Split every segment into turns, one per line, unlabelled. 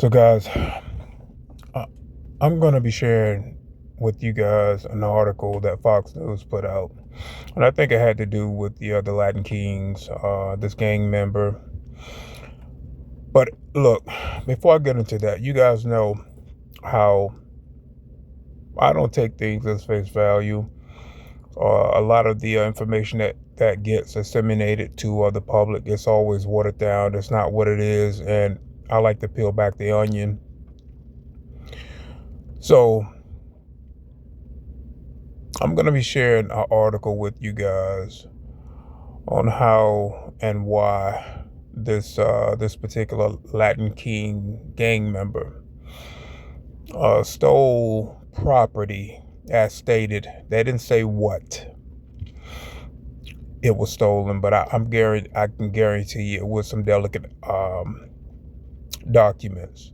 So, guys, uh, I'm going to be sharing with you guys an article that Fox News put out. And I think it had to do with the Latin Kings, this gang member. But look, before I get into that, you guys know how I don't take things as face value. A lot of the information that gets disseminated to the public, it's always watered down. It's not what it is. And I like to peel back the onion. So I'm going to be sharing an article with you guys on how and why this particular Latin King gang member stole property as stated. They didn't say what it was stolen, but I can guarantee you it was some delicate documents.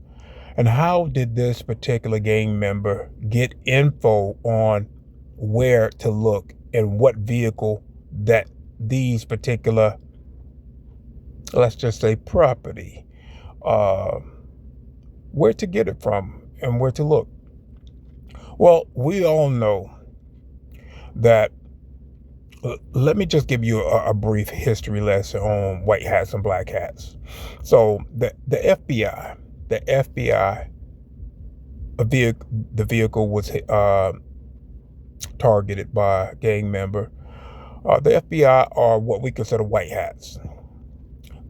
And how did this particular gang member get info on where to look and what vehicle that these particular, let's just say, property, uh, where to get it from and where to look? Well, we all know that. Let me just give you a brief history lesson on white hats and black hats. So the FBI, the vehicle was targeted by a gang member. The FBI are what we consider white hats.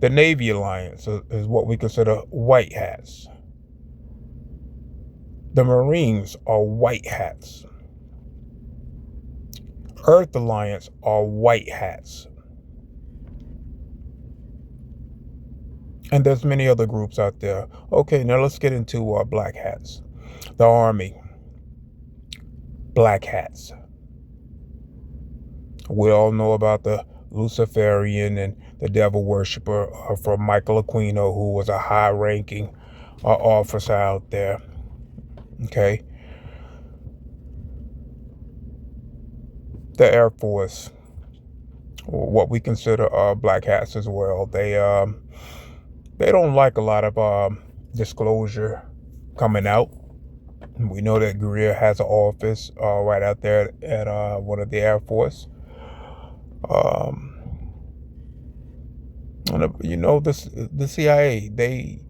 The Navy Alliance is what we consider white hats. The Marines are white hats. Earth Alliance are white hats. And there's many other groups out there. Okay, now let's get into black hats. The Army, black hats. We all know about the Luciferian and the devil worshiper from Michael Aquino, who was a high-ranking officer out there. Okay. The Air Force, what we consider black hats as well. They don't like a lot of disclosure coming out. We know that Greer has an office right out there at one of the Air Force. The CIA, they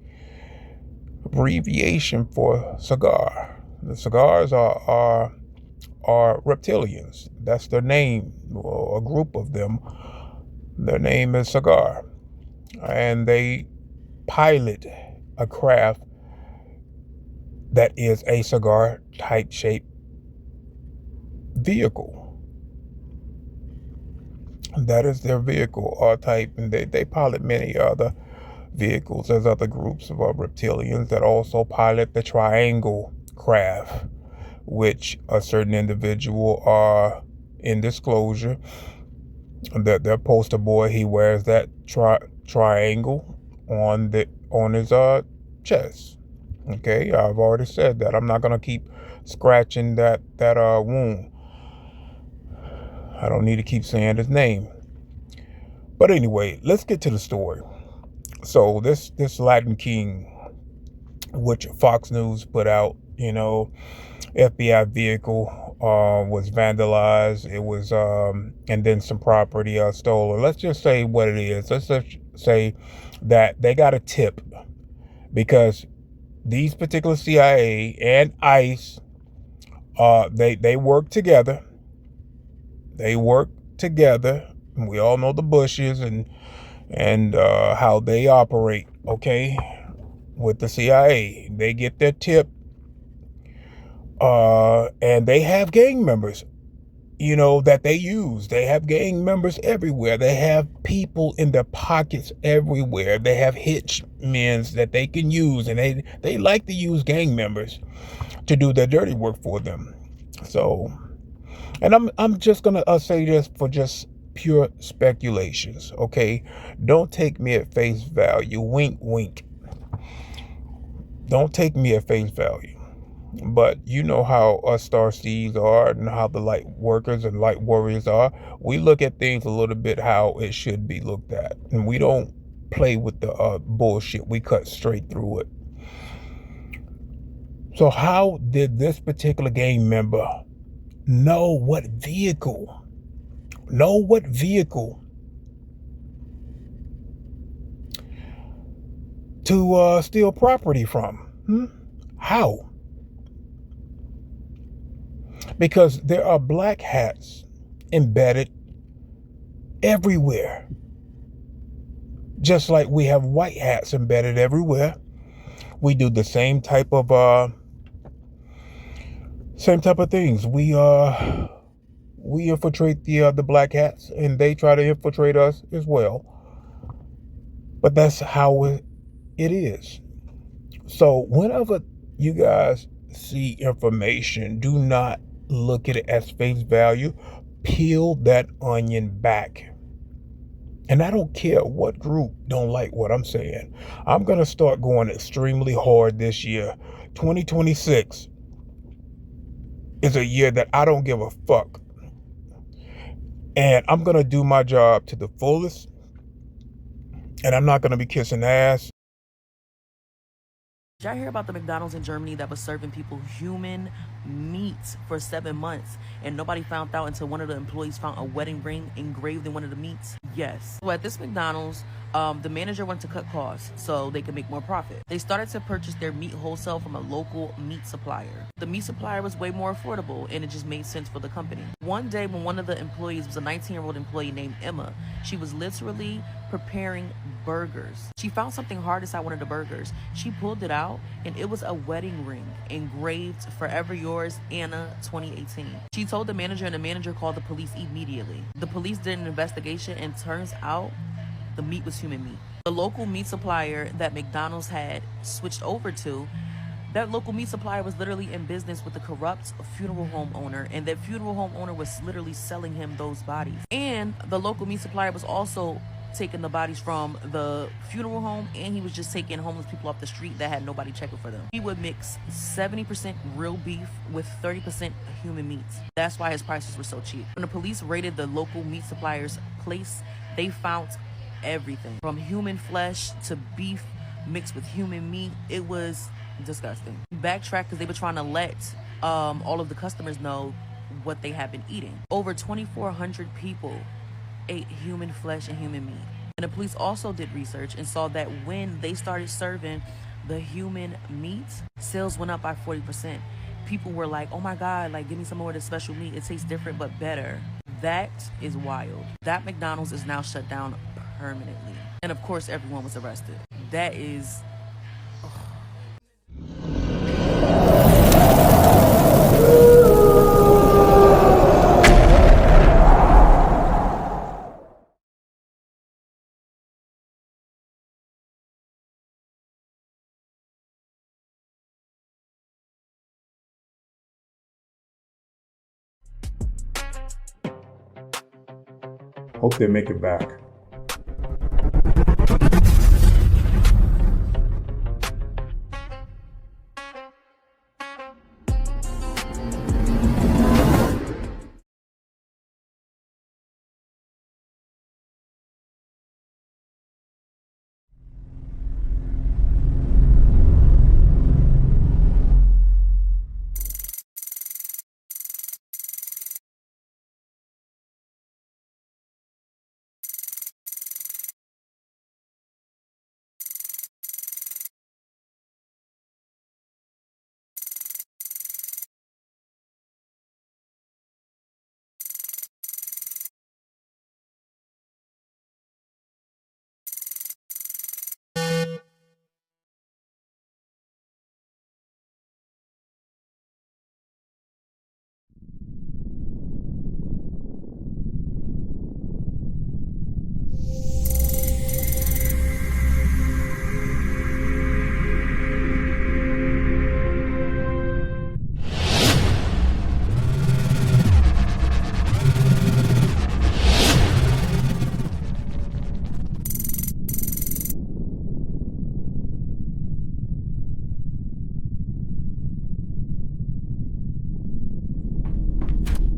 abbreviation for cigar. The cigars are reptilians. That's their name, or a group of them. Their name is Cigar. And they pilot a craft that is a cigar type shaped vehicle. That is their vehicle type, and they pilot many other vehicles. There's other groups of reptilians that also pilot the triangle craft, which a certain individual are in disclosure that their poster boy, he wears that triangle on his chest. Okay, I've already said that. I'm not gonna keep scratching that wound. I don't need to keep saying his name. But anyway, let's get to the story. So this Latin King, which Fox News put out, FBI vehicle was vandalized. It was and then some property stolen. Let's just say what it is. Let's just say that they got a tip because these particular CIA and ICE, they work together. They work together. We all know the Bushes and how they operate. Okay, with the CIA, they get their tip. And they have gang members, that they use. They have gang members everywhere. They have people in their pockets everywhere. They have hitchmen that they can use, and they like to use gang members to do their dirty work for them. So, and I'm just gonna say this for just pure speculations. Okay, don't take me at face value. Wink, wink. Don't take me at face value. But you know how us star seeds are and how the light workers and light warriors are. We look at things a little bit how it should be looked at. And we don't play with the bullshit. We cut straight through it. So how did this particular gang member know what vehicle to steal property from? How? Because there are black hats embedded everywhere, just like we have white hats embedded everywhere. We do the same type of things. We infiltrate the black hats, and they try to infiltrate us as well. But that's how it is. So whenever you guys see information, do not look at it as face value. Peel that onion back. And I don't care what group don't like what I'm saying. I'm going to start going extremely hard this year. 2026 is a year that I don't give a fuck. And I'm going to do my job to the fullest. And I'm not going to be kissing ass.
Did y'all hear about the McDonald's in Germany that was serving people human meat for 7 months and nobody found out until one of the employees found a wedding ring engraved in one of the meats? Yes. So at this McDonald's, the manager wanted to cut costs so they could make more profit. They started to purchase their meat wholesale from a local meat supplier. The meat supplier was way more affordable and it just made sense for the company. One day when one of the employees was a 19-year-old employee named Emma, she was literally preparing burgers. She found something hard inside one of the burgers. She pulled it out and it was a wedding ring engraved "Forever Yours, Anna, 2018. She told the manager and the manager called the police immediately. The police did an investigation and turns out the meat was human meat. The local meat supplier that McDonald's had switched over to, that local meat supplier was literally in business with a corrupt funeral home owner, and that funeral home owner was literally selling him those bodies. And the local meat supplier was also taking the bodies from the funeral home, and he was just taking homeless people off the street that had nobody checking for them. He would mix 70% real beef with 30% human meats. That's why his prices were so cheap. When the police raided the local meat supplier's place, they found everything from human flesh to beef mixed with human meat. It was disgusting. Backtrack because they were trying to let all of the customers know what they had been eating. Over 2,400 people ate human flesh and human meat. And the police also did research and saw that when they started serving the human meat, sales went up by 40%. People were like, oh my God, like, give me some more of this special meat. It tastes different but better. That is wild. That McDonald's is now shut down permanently. And of course, everyone was arrested. That is...
Hope they make it back.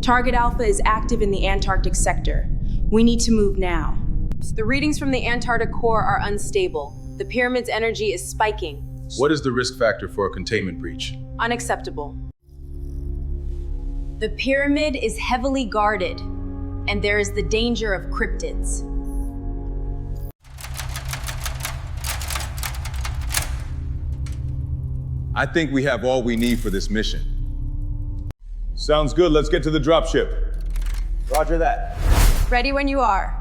Target Alpha is active in the Antarctic sector. We need to move now. The readings from the Antarctic core are unstable. The pyramid's energy is spiking.
What is the risk factor for a containment breach?
Unacceptable. The pyramid is heavily guarded, and there is the danger of cryptids.
I think we have all we need for this mission.
Sounds good. Let's get to the dropship.
Roger that.
Ready when you are.